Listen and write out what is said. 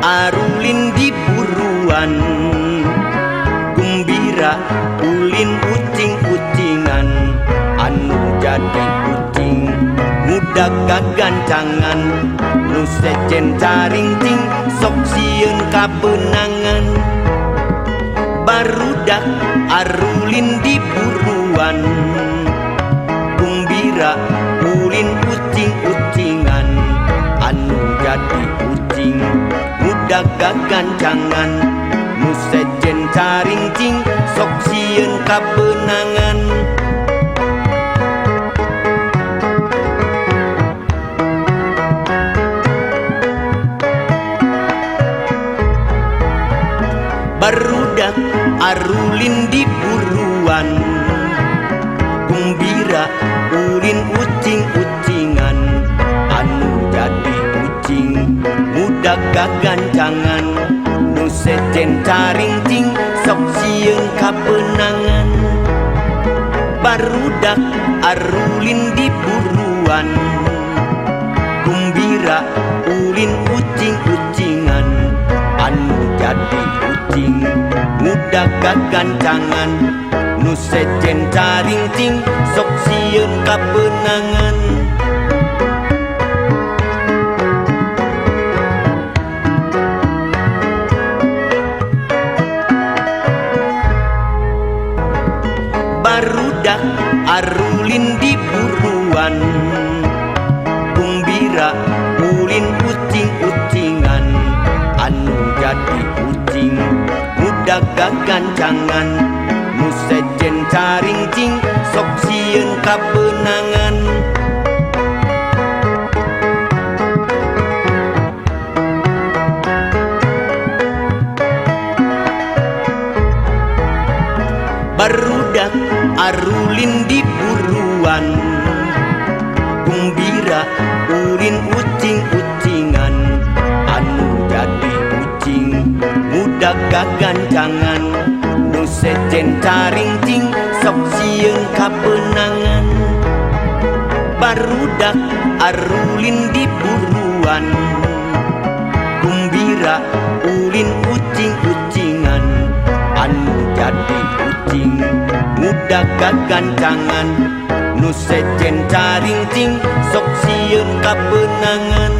arulin di buruan, gumbira ulin ucing-ucingan, anu jadi ucing muda gagancangan, nu sejen caringcing sok sieun kabenangan. Barudak arulin di buruan, gumbira ulin ucing-ucingan, anu jadi ucing muda gagancangan, nu sejen caringcing sok sieun kabenangan. Barudak arulin di buruan, gumbira ulin ucing-ucingan, anu jadi ucing muda gagancangan, nu sejen caringcing sok sieun kabenangan. Barudak arulin di buruan, gumbira ulin ucing-ucingan, anu jadi ucing muda gagancangan, nu sejen caringcing sok sieun kabenangan. Barudak arulin di buruan, gumbira ulin ucing-ucingan, anu jadi ucing muda gagancangan, nu sejen caringcing sok sieun kabenangan. Barudak arulin di buruan, gumbira ulin ucing-ucingan, anu jadi ucing muda gagancangan, nu sejen caringcing sok sieun kabenangan. Barudak arulin di buruan, gumbira ulin ucing-ucingan, anu jadi ucing muda gagancangan, nu sejen caringcing sok sieun kabenangan.